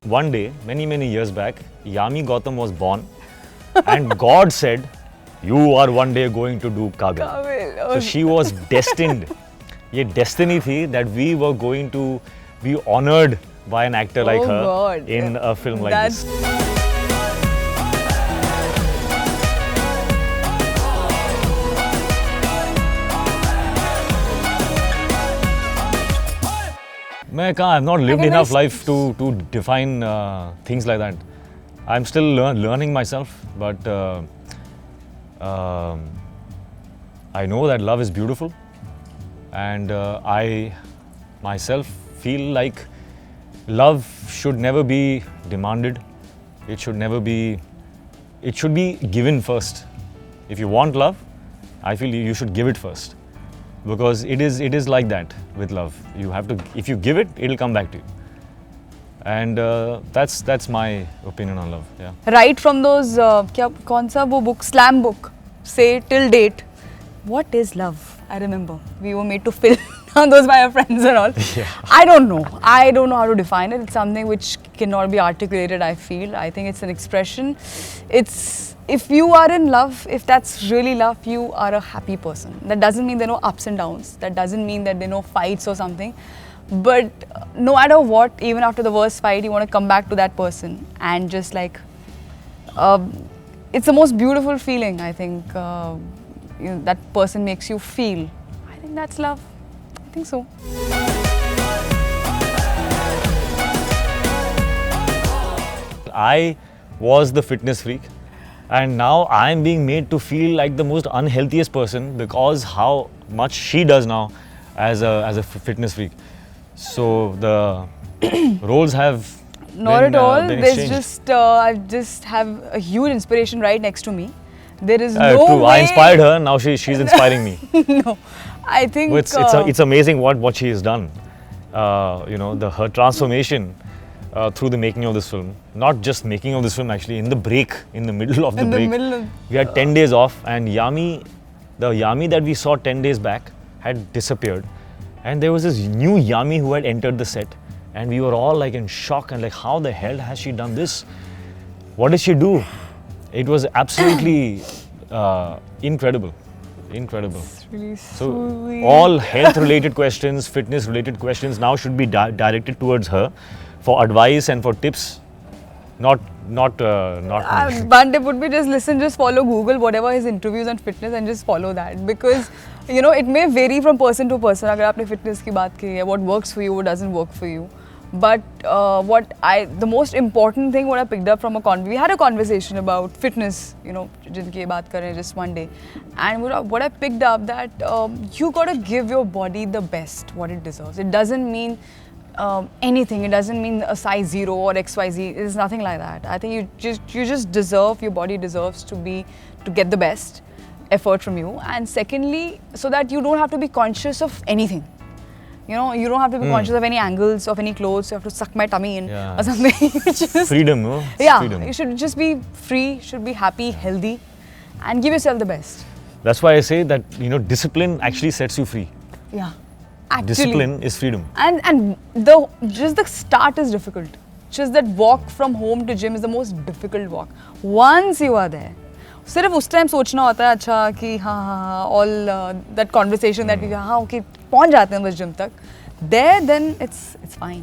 one day, many years back, Yami Gautam was born, and God said, "You are one day going to do Kabil." So she was destined. ये destiny थी that we were going to be honored by an actor like her God. in a film like this. मैं कहाँ, I've not lived enough life to define things like that. I'm still learning myself, but I know that love is beautiful, and I myself feel like love should never be demanded. It should be given first. If you want love, I feel you should give it first. Because it is like that with love. You have to, if you give it, it'll come back to you. And that's my opinion on love. Yeah. Right from those कौन सा वो book, slam book, say till date, what is love? I remember we were made to fill those by our friends and all. Yeah. I don't know how to define it. It's something which cannot be articulated. I feel. I think it's an expression. If you are in love, if that's really love, you are a happy person. That doesn't mean there are no ups and downs. That doesn't mean that there are no fights or something. But no matter what, even after the worst fight, you want to come back to that person and just like, it's the most beautiful feeling. I think that person makes you feel. I think that's love. I think so. I was the fitness freak, and now I am being made to feel like the most unhealthiest person because how much she does now as a fitness freak. So the roles have Not been, at all. been There's exchanged. just I just have a huge inspiration right next to me. There is no True. way. I inspired her. Now she's inspiring me. No, I think It's amazing what she has done. Her transformation through the making of this film. Not just making of this film, actually. In the break, in the middle of the break, we had 10 days off, and the Yami that we saw 10 days back had disappeared, and there was this new Yami who had entered the set, and we were all like in shock and like, how the hell has she done this? What did she do? It was absolutely incredible. It's really So sweet. all health-related questions, fitness-related questions now should be directed towards her for advice and for tips, not me. One tip would be just follow Google, whatever his interviews on fitness, and just follow that, because it may vary from person to person. अगर आपने fitness की बात की है, what works for you, what doesn't work for you. But the most important thing what I picked up from we had a conversation about fitness, जिनकी बात कर रहे हैं just one day, and what I picked up that you gotta give your body the best what it deserves. It doesn't mean anything. It doesn't mean a size 0 or XYZ. It's nothing like that. I think you just deserve, your body deserves to get the best effort from you. And secondly, so that you don't have to be conscious of anything. You don't have to be conscious of any angles, of any clothes. You have to suck my tummy in or something. Freedom, no? Yeah, Freedom. you should just be free, should be happy, healthy, and give yourself the best. That's why I say that discipline actually sets you free. Yeah, actually. Discipline is freedom. And just the start is difficult. Just that walk from home to gym is the most difficult walk. Once you are there, सिर्फ उस time सोचना होता है अच्छा कि हाँ all that conversation that we हाँ okay पहुंच जाते हैं बस जिम तक. There then it's fine.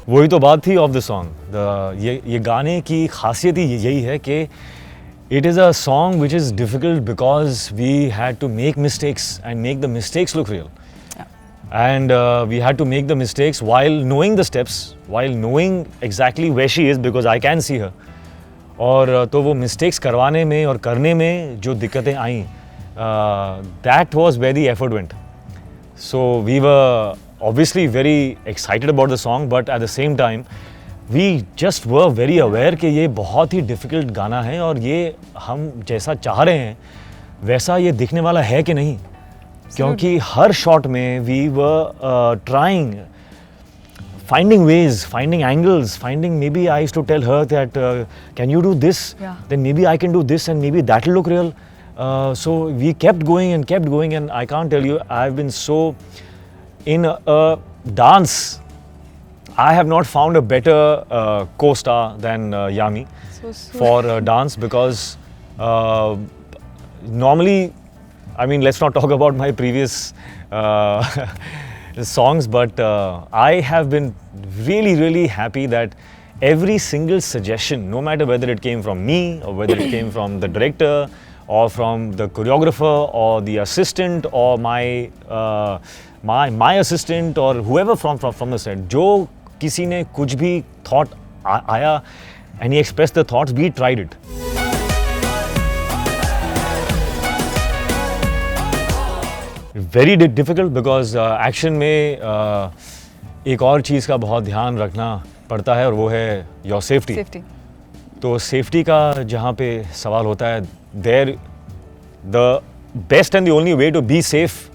वही तो बात थी of the song. ये गाने की खासियत ही यही है कि it is a song which is difficult because we had to make mistakes and make the mistakes look real. And we had to make the mistakes while knowing the steps, while knowing exactly where she is because I can see her. और तो वो mistakes करवाने में और करने में जो दिक्कतें आईं, that was where the effort went. So we were obviously very excited about the song, but at the same time, we just were very aware कि ये बहुत ही difficult गाना है और ये हम जैसा चाह रहे हैं वैसा ये दिखने वाला है कि नहीं. क्योंकि हर शॉट में we were trying, finding ways, finding angles, maybe I used to tell her that can you do this? Yeah. Then maybe I can do this and maybe that will look real. So we kept going and I can't tell you, I've been so in a dance, I have not found a better co-star than Yami So sweet. for dance because normally, I mean, let's not talk about my previous songs, but I have been really, really happy that every single suggestion, no matter whether it came from me or whether it came from the director or from the choreographer or the assistant or my assistant or whoever from the set, जो किसी ने कुछ भी thought आया and he expressed the thoughts, we tried it. Very difficult because action में एक और चीज़ का बहुत ध्यान रखना पड़ता है और वो है your safety. Safety. तो सेफ्टी का जहाँ पे सवाल होता है, there the best and the only way to be safe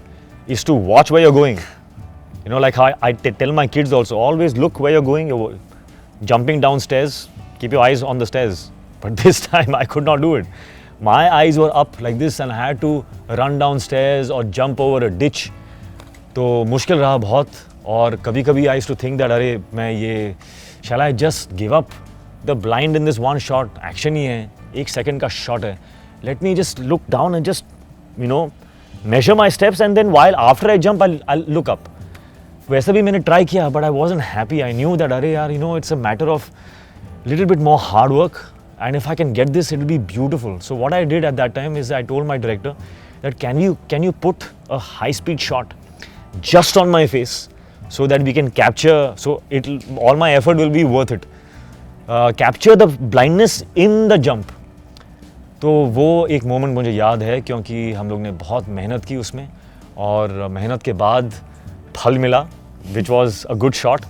is to watch where you're going. You know, like how I tell my kids also, always look where you're going. You're jumping downstairs, keep your eyes on the stairs. But this time I could not do it. My eyes were up like this and I had to run downstairs or jump over a ditch. तो मुश्किल रहा बहुत और कभी-कभी I used to think that अरे मैं ये shall I just give up? The blind in this one shot, action ही है, 1 second का shot है. Let me just look down and just, you know, measure my steps and then while after I jump, I'll look up. वैसे भी मैंने try किया, but I wasn't happy. I knew that अरे यार, you know, it's a matter of little bit more hard work. And if I can get this, it will be beautiful. So what I did at that time is I told my director that can you put a high-speed shot just on my face so that we can capture, so all my effort will be worth it. Capture the blindness in the jump. तो वो एक moment मुझे याद है क्योंकि हम लोग ने बहुत मेहनत की उसमें और मेहनत के बाद फल मिला, which was a good shot.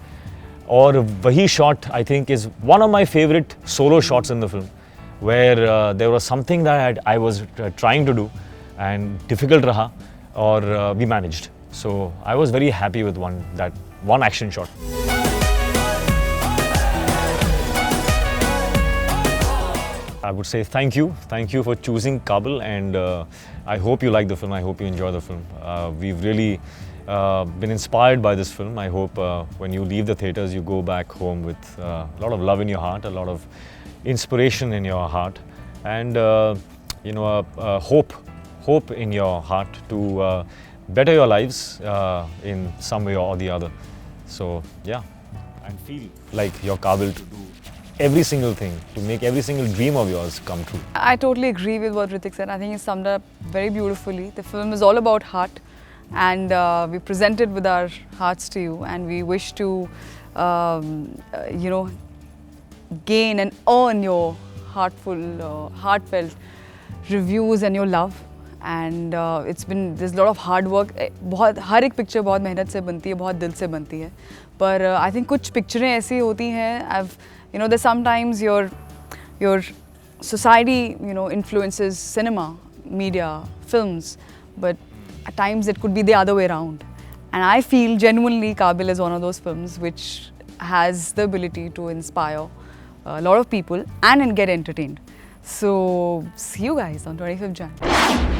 और वही shot I think is one of my favorite solo shots in the film, where there was something that I was trying to do and difficult रहा और we managed. So I was very happy with that one action shot. I would say thank you for choosing Kabul, and I hope you like the film. I hope you enjoy the film. We've really been inspired by this film. I hope when you leave the theaters, you go back home with a lot of love in your heart, a lot of inspiration in your heart, and you know, hope in your heart to better your lives in some way or the other. So yeah, and feel like you're Kabul to do every single thing, to make every single dream of yours come true. I totally agree with what Hrithik said. I think he summed up very beautifully. The film is all about heart, and we present it with our hearts to you, and we wish to, you know, gain and earn your heartfelt reviews and your love. And there's a lot of hard work. हर एक picture बहुत मेहनत से बनती है, बहुत दिल से बनती है. पर I think कुछ पिक्चरें ऐसी होती हैं, you know, there's sometimes your society, you know, influences cinema, media, films, but at times it could be the other way around. And I feel genuinely Kabul is one of those films which has the ability to inspire a lot of people and get entertained. So see you guys on 25th Jan.